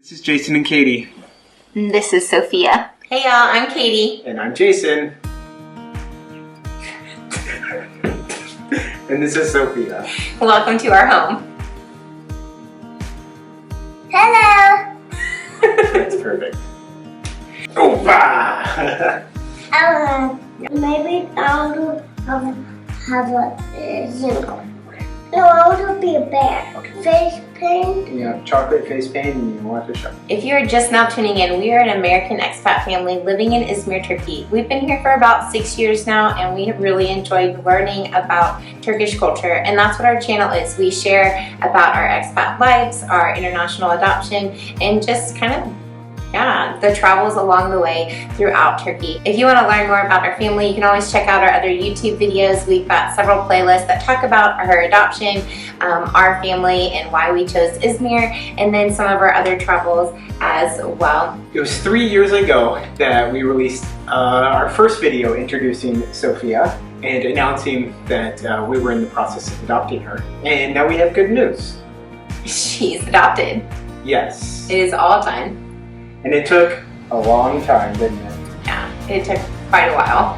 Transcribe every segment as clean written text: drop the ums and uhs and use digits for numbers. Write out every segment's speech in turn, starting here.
This is Jason and Katie. This is Sophia. Hey y'all, I'm Katie. And I'm Jason. And this is Sophia. Welcome to our home. Hello. That's perfect. Opa! Maybe I'll have a jingle. No, I want to be a bear. Okay. Face paint. You have chocolate face paint and you want to show. If you're just now tuning in, we are an American expat family living in Izmir, Turkey. We've been here for about 6 years now, and we have really enjoyed learning about Turkish culture, and that's what our channel is. We share about our expat lives, our international adoption, and just kind of the travels along the way throughout Turkey. If you want to learn more about our family, you can always check out our other YouTube videos. We've got several playlists that talk about our adoption, our family, and why we chose Izmir, and then some of our other travels as well. It was 3 years ago that we released our first video introducing Sophia and announcing that we were in the process of adopting her. And now we have good news. She's adopted. Yes. It is all done. And it took a long time, didn't it? Yeah, it took quite a while.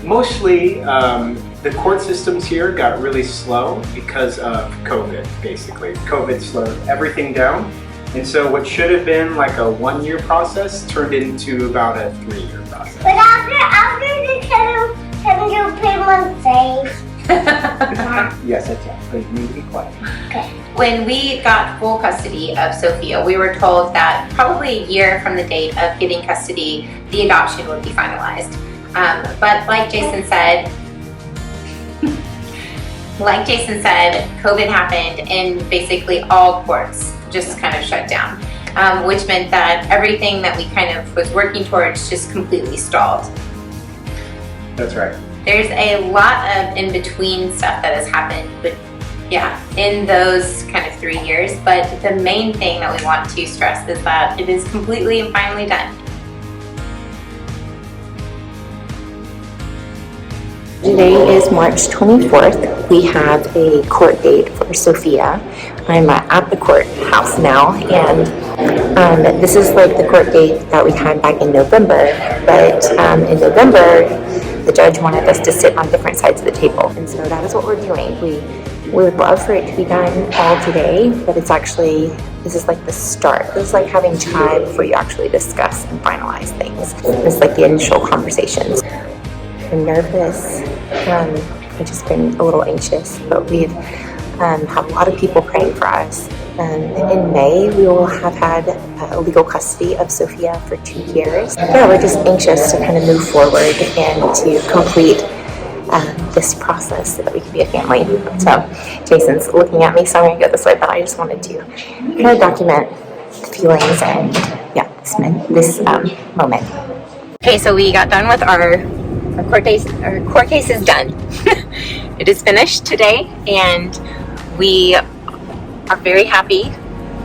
Mostly, the court systems here got really slow because of COVID, basically. COVID slowed everything down. And so what should have been like a 1-year process turned into about a 3-year process. But after the can you pay my face? Yes, I can, but you need to be quiet. Okay. When we got full custody of Sophia, we were told that probably a year from the date of getting custody, the adoption would be finalized. But like Jason said, COVID happened and basically all courts just kind of shut down, which meant that everything that we kind of was working towards just completely stalled. That's right. There's a lot of in-between stuff that has happened, but in those kind of 3 years. But the main thing that we want to stress is that it is completely and finally done. Today is March 24th. We have a court date for Sophia. I'm at the courthouse now, and this is like the court date that we had back in November. But in November, the judge wanted us to sit on different sides of the table, and so that is what we're doing. We would love for it to be done all today, but this is like the start. This is like having chai before you actually discuss and finalize things. This is like the initial conversations. I'm nervous. I've just been a little anxious, but we've had a lot of people praying for us. In May, we will have had legal custody of Sophia for 2 years. Yeah, we're just anxious to kind of move forward and to complete this process so that we can be a family. So Jason's looking at me, so I'm going to go this way, but I just wanted to kind of document the feelings and this moment. Okay, so we got done with our court case. Our court case is done. It is finished today, and we are very happy.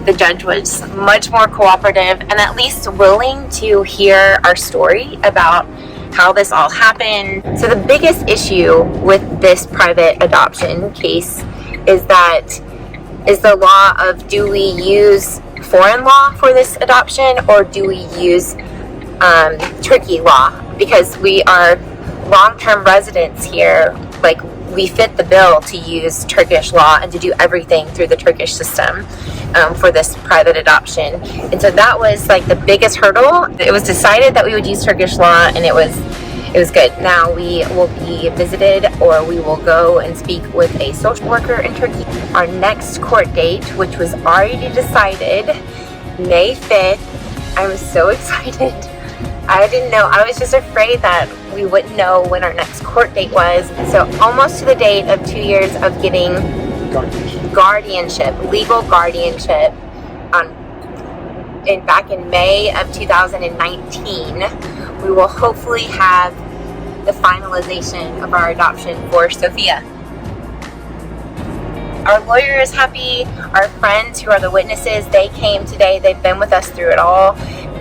The judge was much more cooperative and at least willing to hear our story about how this all happened. So the biggest issue with this private adoption case is the law of, do we use foreign law for this adoption or do we use Turkey law? Because we are long-term residents here, like we fit the bill to use Turkish law and to do everything through the Turkish system for this private adoption. And so that was like the biggest hurdle. It was decided that we would use Turkish law, and it was good. Now we will be visited, or we will go and speak with a social worker in Turkey. Our next court date, which was already decided, May 5th. I'm so excited. I didn't know. I was just afraid that we wouldn't know when our next court date was. So almost to the date of 2 years of getting legal guardianship back in May of 2019. We will hopefully have the finalization of our adoption for Sophia. Our lawyer is happy. Our friends who are the witnesses, they came today. They've been with us through it all.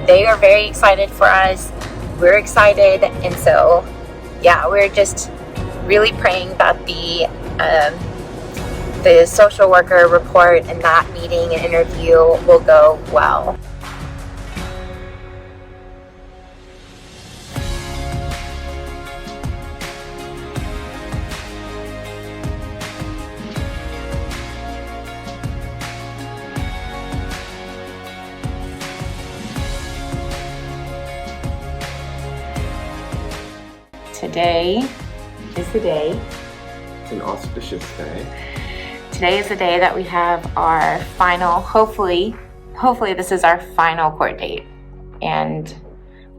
They are very excited for us. We're excited, and so we're just really praying that the social worker report and that meeting and interview will go well. Today is the day. It's an auspicious day. Today is the day that we have our final, hopefully this is our final court date. And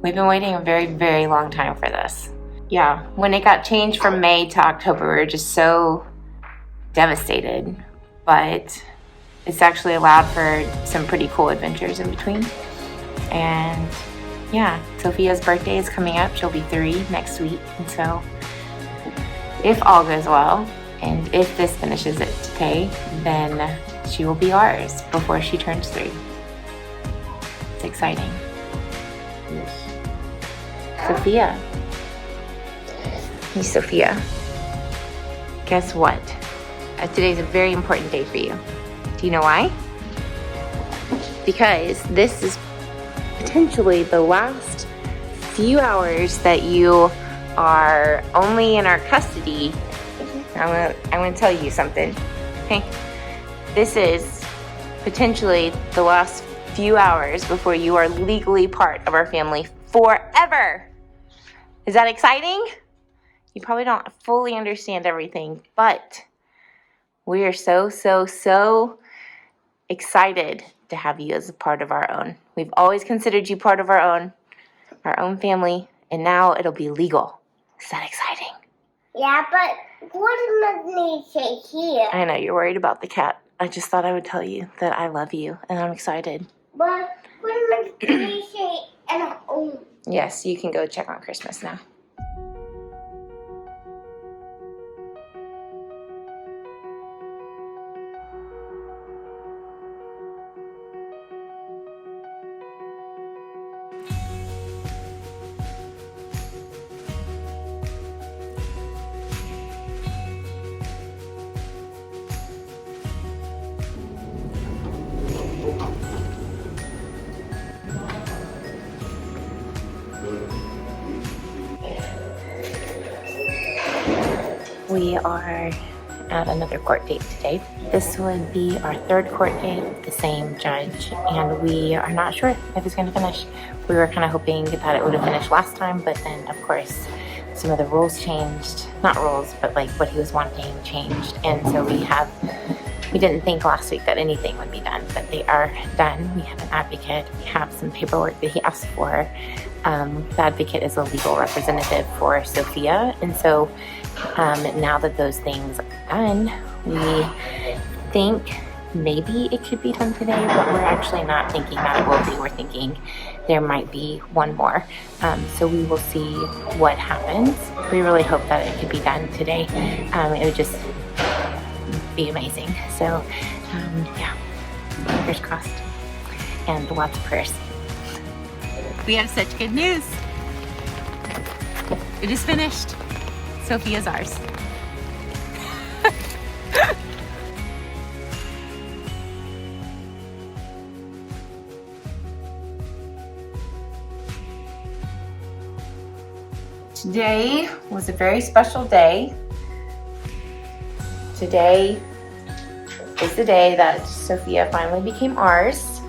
we've been waiting a very, very long time for this. Yeah, when it got changed from May to October, we were just so devastated. But it's actually allowed for some pretty cool adventures in between. And yeah, Sophia's birthday is coming up. She'll be 3 next week. And so if all goes well, and if this finishes it today, then she will be ours before she turns 3. It's exciting. Yes. Sophia. Hey, Sophia. Guess what? Today's a very important day for you. Do you know why? Because this is potentially the last few hours that you are only in our custody. I'm gonna tell you something. Okay? This is potentially the last few hours before you are legally part of our family forever. Is that exciting? You probably don't fully understand everything, but we are so excited to have you as a part of our own. We've always considered you part of our own family, and now it'll be legal. Is that exciting? Yeah, but what does me say here? I know you're worried about the cat. I just thought I would tell you that I love you and I'm excited. But what does me say and Yes, you can go check on Christmas now. We are at another court date today. This would be our 3rd court date with the same judge, and we are not sure if it's going to finish. We were kind of hoping that it would have finished last time, but then of course some of the rules changed. Not rules, but like what he was wanting changed. And so we didn't think last week that anything would be done, but they are done. We have an advocate. We have some paperwork that he asked for. The advocate is a legal representative for Sophia, and so now that those things are done, we think maybe it could be done today, but we're actually not thinking that it will be. We're thinking there might be one more. So we will see what happens. We really hope that it could be done today. It would just be amazing. So yeah, fingers crossed and lots of prayers. We have such good news. It is finished. Sophia's ours. Today was a very special day. Today is the day that Sophia finally became ours.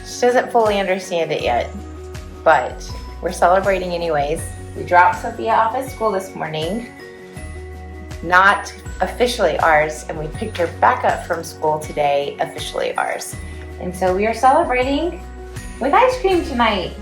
She doesn't fully understand it yet, but we're celebrating anyways. We dropped Sophia off at school this morning, not officially ours, and we picked her back up from school today, officially ours. And so we are celebrating with ice cream tonight.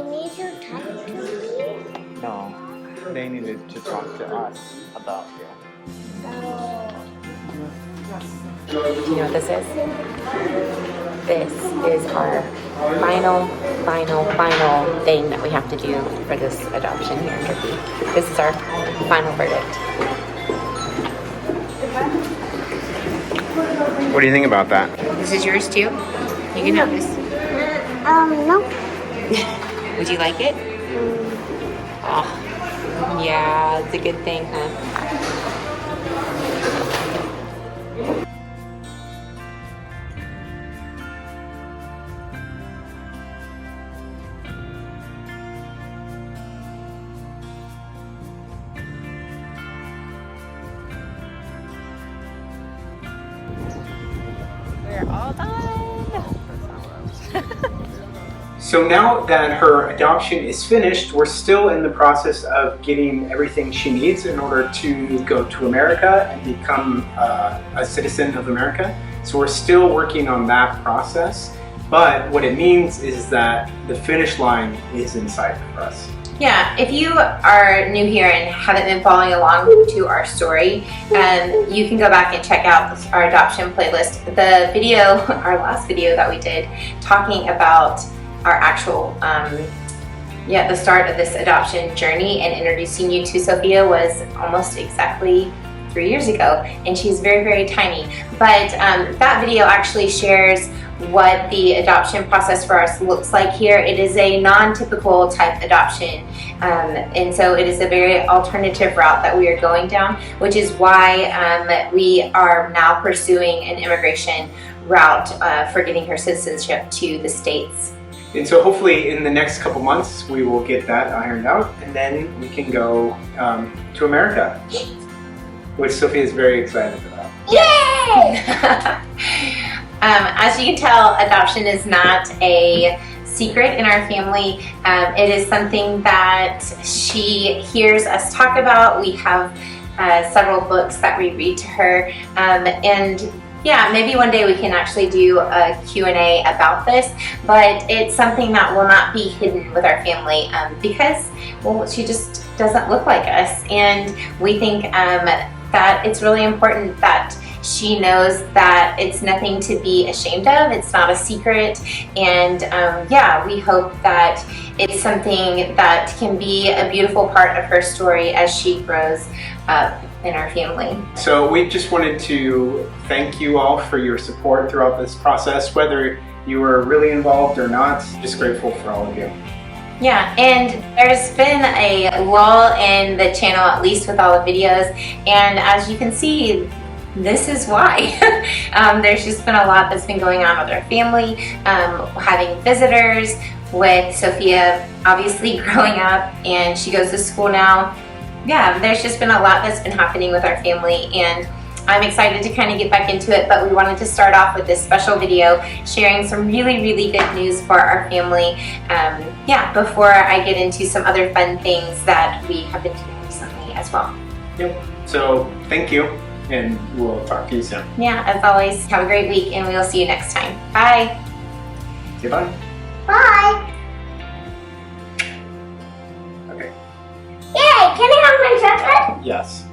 need to talk to me? No, they needed to talk to us about you. Do you know what this is? This is our final thing that we have to do for this adoption here in Turkey. This is our final verdict. What do you think about that? This is yours too? You can have this. No. Would you like it? Oh, yeah, it's a good thing, huh? We're all done. So now that her adoption is finished, we're still in the process of getting everything she needs in order to go to America and become a citizen of America. So we're still working on that process. But what it means is that the finish line is in sight for us. Yeah, if you are new here and haven't been following along to our story, you can go back and check out our adoption playlist. The video, our last video that we did, talking about our actual, the start of this adoption journey and introducing you to Sophia was almost exactly 3 years ago, and she's very, very tiny. But that video actually shares what the adoption process for us looks like here. It is a non-typical type adoption, and so it is a very alternative route that we are going down, which is why we are now pursuing an immigration route for getting her citizenship to the States. And so hopefully in the next couple months we will get that ironed out, and then we can go to America, which Sophia is very excited about. Yay! As you can tell, adoption is not a secret in our family. It is something that she hears us talk about. We have several books that we read to her, and yeah, maybe one day we can actually do a Q&A about this, but it's something that will not be hidden with our family because, well, she just doesn't look like us, and we think that it's really important that she knows that it's nothing to be ashamed of. It's not a secret, and yeah, we hope that it's something that can be a beautiful part of her story as she grows up in our family. So we just wanted to thank you all for your support throughout this process, whether you were really involved or not. Just grateful for all of you. Yeah, and there's been a lull in the channel, at least with all the videos, and as you can see, this is why. There's just been a lot that's been going on with our family, having visitors, with Sophia obviously growing up, and she goes to school now. Yeah, there's just been a lot that's been happening with our family, and I'm excited to kind of get back into it, but we wanted to start off with this special video sharing some really, really good news for our family. Yeah, before I get into some other fun things that we have been doing recently as well. Yep. So thank you, and we'll talk to you soon. Yeah, as always, have a great week, and we'll see you next time. Bye. Say bye. Bye. Okay. Yay! Can I have my chocolate? Yes.